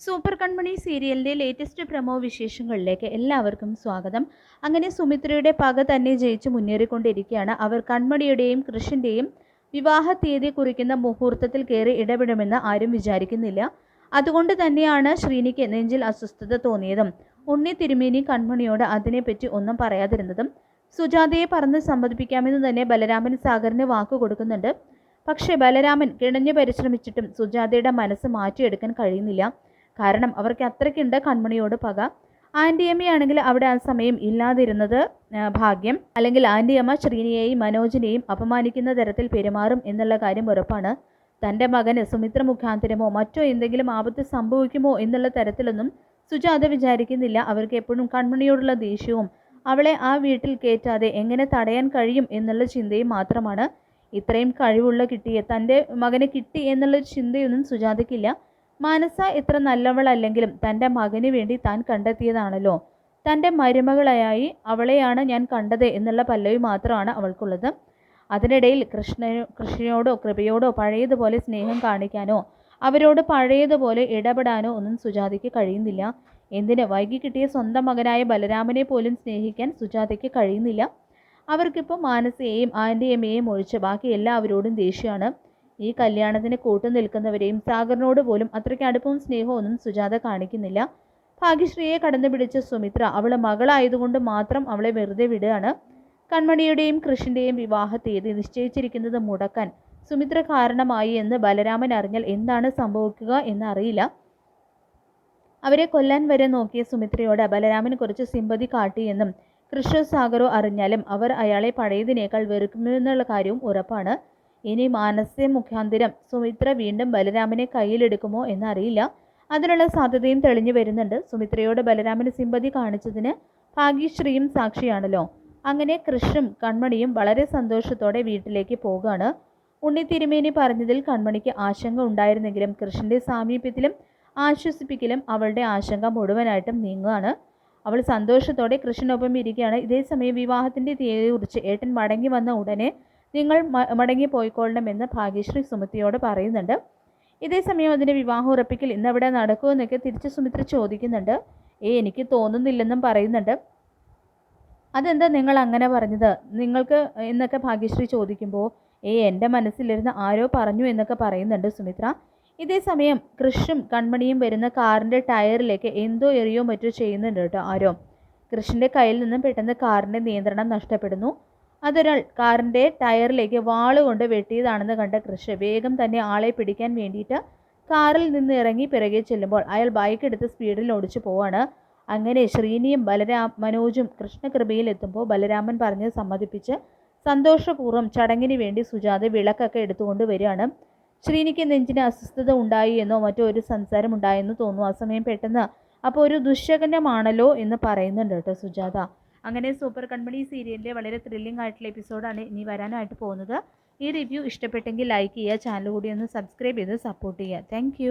Super കൺമണി സീരിയലിൻ്റെ latest promo വിശേഷങ്ങളിലേക്ക് എല്ലാവർക്കും സ്വാഗതം. അങ്ങനെ സുമിത്രയുടെ പക തന്നെ ജയിച്ച് മുന്നേറിക്കൊണ്ടിരിക്കുകയാണ്. അവർ കൺമണിയുടെയും കൃഷിൻ്റെയും വിവാഹ തീയതി കുറിക്കുന്ന മുഹൂർത്തത്തിൽ കയറി ഇടപെടുമെന്ന് ആരും വിചാരിക്കുന്നില്ല. അതുകൊണ്ട് തന്നെയാണ് ശ്രീനിക്ക് നെഞ്ചിൽ അസ്വസ്ഥത തോന്നിയതും ഉണ്ണി തിരുമേനി കൺമണിയോട് അതിനെപ്പറ്റി ഒന്നും പറയാതിരുന്നതും. സുജാതയെ പറഞ്ഞ് സമ്മതിപ്പിക്കാമെന്ന് തന്നെ ബലരാമൻ സാഗറിന് വാക്കു കൊടുക്കുന്നുണ്ട്. പക്ഷേ ബലരാമൻ കിണഞ്ഞു പരിശ്രമിച്ചിട്ടും സുജാതയുടെ മനസ്സ് മാറ്റിയെടുക്കാൻ കഴിയുന്നില്ല. കാരണം അവർക്ക് അത്രയ്ക്കുണ്ട് കൺമണിയോട് പക. ആൻറ്റിയമ്മയാണെങ്കിൽ അവിടെ ആ സമയം ഇല്ലാതിരുന്നത് ഭാഗ്യം. അല്ലെങ്കിൽ ആൻറ്റിയമ്മ ശ്രീനിയെയും മനോജിനെയും അപമാനിക്കുന്ന തരത്തിൽ പെരുമാറും എന്നുള്ള കാര്യം ഉറപ്പാണ്. തൻ്റെ മകന് സുമിത്ര മുഖാന്തരമോ മറ്റോ എന്തെങ്കിലും ആപത്ത് സംഭവിക്കുമോ എന്നുള്ള തരത്തിലൊന്നും സുജാത വിചാരിക്കുന്നില്ല. അവർക്ക് എപ്പോഴും കൺമണിയോടുള്ള ദേഷ്യവും അവളെ ആ വീട്ടിൽ കയറ്റാതെ എങ്ങനെ തടയാൻ കഴിയും എന്നുള്ള ചിന്തയും മാത്രമാണ്. ഇത്രയും കഴിവുള്ള കിട്ടിയ തൻ്റെ മകന് കിട്ടി എന്നുള്ള ചിന്തയൊന്നും സുജാതയ്ക്കില്ല. മാനസ എത്ര നല്ലവളല്ലെങ്കിലും തൻ്റെ മകന് വേണ്ടി താൻ കണ്ടെത്തിയതാണല്ലോ. തൻ്റെ മരുമകളായി അവളെയാണ് ഞാൻ കണ്ടത് എന്നുള്ള പല്ലവി മാത്രമാണ് അവൾക്കുള്ളത്. അതിനിടയിൽ കൃഷ്ണനോടോ കൃപയോടോ പഴയതുപോലെ സ്നേഹം കാണിക്കാനോ അവരോട് പഴയതുപോലെ ഇടപെടാനോ ഒന്നും സുജാതയ്ക്ക് കഴിയുന്നില്ല. എന്തിന് വൈകി കിട്ടിയ സ്വന്തം മകനായ ബലരാമനെ പോലും സ്നേഹിക്കാൻ സുജാതയ്ക്ക് കഴിയുന്നില്ല. അവർക്കിപ്പോൾ മാനസയെയും ആൻറ്റിയമ്മയെയും ഒഴിച്ച് ബാക്കി എല്ലാവരോടും ദേഷ്യമാണ്. ഈ കല്യാണത്തിന് കൂട്ടു നിൽക്കുന്നവരെയും സാഗറിനോട് പോലും അത്രയ്ക്ക് അടുപ്പവും സ്നേഹവും ഒന്നും സുജാത കാണിക്കുന്നില്ല. ഭാഗ്യശ്രീയെ കടന്നു പിടിച്ച സുമിത്ര അവളെ മകളായതുകൊണ്ട് മാത്രം അവളെ വെറുതെ വിടുകയാണ്. കൺമണിയുടെയും കൃഷിൻ്റെയും വിവാഹ തീയതി നിശ്ചയിച്ചിരിക്കുന്നത് മുടക്കാൻ സുമിത്ര കാരണമായി എന്ന് ബലരാമൻ അറിഞ്ഞാൽ എന്താണ് സംഭവിക്കുക എന്നറിയില്ല. അവരെ കൊല്ലാൻ വരെ നോക്കിയ സുമിത്രയോട് ബലരാമൻ കുറച്ച് സിമ്പതി കാട്ടിയെന്നും കൃഷോ സാഗറോ അറിഞ്ഞാലും അവർ അയാളെ പഴയതിനേക്കാൾ വെറുക്കുമെന്നുള്ള കാര്യവും ഉറപ്പാണ്. ഇനി മാനസ മുഖാന്തിരം സുമിത്ര വീണ്ടും ബലരാമനെ കയ്യിലെടുക്കുമോ എന്നറിയില്ല. അതിനുള്ള സാധ്യതയും തെളിഞ്ഞു വരുന്നുണ്ട്. സുമിത്രയോട് ബലരാമന് സിമ്പതി കാണിച്ചതിന് ഭാഗ്യശ്രീയും സാക്ഷിയാണല്ലോ. അങ്ങനെ കൃഷും കൺമണിയും വളരെ സന്തോഷത്തോടെ വീട്ടിലേക്ക് പോകുകയാണ്. ഉണ്ണി തിരുമേനി പറഞ്ഞതിൽ കൺമണിക്ക് ആശങ്ക ഉണ്ടായിരുന്നെങ്കിലും കൃഷിൻ്റെ സാമീപ്യത്തിലും ആശ്വസിപ്പിക്കലും അവളുടെ ആശങ്ക മുഴുവനായിട്ടും നീങ്ങുകയാണ്. അവൾ സന്തോഷത്തോടെ കൃഷിനൊപ്പം ഇരിക്കുകയാണ്. ഇതേസമയം വിവാഹത്തിൻ്റെ തീയതിയെക്കുറിച്ച് ഏട്ടൻ മടങ്ങി വന്ന ഉടനെ നിങ്ങൾ മടങ്ങി പോയിക്കൊള്ളണമെന്ന് ഭാഗ്യശ്രീ സുമിത്രയോട് പറയുന്നുണ്ട്. ഇതേസമയം അതിൻ്റെ വിവാഹം ഉറപ്പിക്കൽ ഇന്നവിടെ നടക്കുമെന്നൊക്കെ തിരിച്ച് സുമിത്ര ചോദിക്കുന്നുണ്ട്. എനിക്ക് തോന്നുന്നില്ലെന്നും പറയുന്നുണ്ട്. അതെന്താ നിങ്ങൾ അങ്ങനെ പറഞ്ഞത് നിങ്ങൾക്ക് എന്നൊക്കെ ഭാഗ്യശ്രീ ചോദിക്കുമ്പോൾ എൻ്റെ മനസ്സിലിരുന്ന് ആരോ പറഞ്ഞു എന്നൊക്കെ പറയുന്നുണ്ട് സുമിത്ര. ഇതേസമയം കൃഷും കൺമണിയും വരുന്ന കാറിൻ്റെ ടയറിലേക്ക് എന്തോ എറിയോ മറ്റോ ചെയ്യുന്നുണ്ട് കേട്ടോ ആരോ. കൃഷിൻ്റെ കയ്യിൽ നിന്നും പെട്ടെന്ന് കാറിൻ്റെ നിയന്ത്രണം നഷ്ടപ്പെടുന്നു. അതൊരാൾ കാറിൻ്റെ ടയറിലേക്ക് വാളുകൊണ്ട് വെട്ടിയതാണെന്ന് കണ്ട കൃഷ് വേഗം തന്നെ ആളെ പിടിക്കാൻ വേണ്ടിയിട്ട് കാറിൽ നിന്ന് ഇറങ്ങി പിറകെ ചെല്ലുമ്പോൾ അയാൾ ബൈക്ക് എടുത്ത് സ്പീഡിൽ ഓടിച്ചു പോവാണ്. അങ്ങനെ ശ്രീനിയും മനോജും കൃഷ്ണകൃപയിൽ എത്തുമ്പോൾ ബലരാമൻ പറഞ്ഞ് സമ്മതിപ്പിച്ച് സന്തോഷപൂർവ്വം ചടങ്ങിന് വേണ്ടി സുജാത വിളക്കൊക്കെ എടുത്തുകൊണ്ട് വരികയാണ്. ശ്രീനിക്ക് നെഞ്ചിന് അസ്വസ്ഥത ഉണ്ടായി എന്നോ മറ്റോ ഒരു സംസാരം ഉണ്ടായെന്ന് തോന്നുന്നു. ആ സമയം പെട്ടെന്ന് അപ്പോൾ ഒരു ദുശ്ശകനമാണല്ലോ എന്ന് പറയുന്നുണ്ട് കേട്ടോ സുജാത. അങ്ങനെ സൂപ്പർ കൺമണി സീരിയലിൻ്റെ വളരെ ത്രില്ലിംഗ് ആയിട്ടുള്ള എപ്പിസോഡാണ് ഇനി വരാനായിട്ട് പോകുന്നത്. ഈ റിവ്യൂ ഇഷ്ടപ്പെട്ടെങ്കിൽ ലൈക്ക് ചെയ്യുക, ചാനൽ കൂടി ഒന്ന് സബ്സ്ക്രൈബ് ചെയ്ത് സപ്പോർട്ട് ചെയ്യുക. താങ്ക്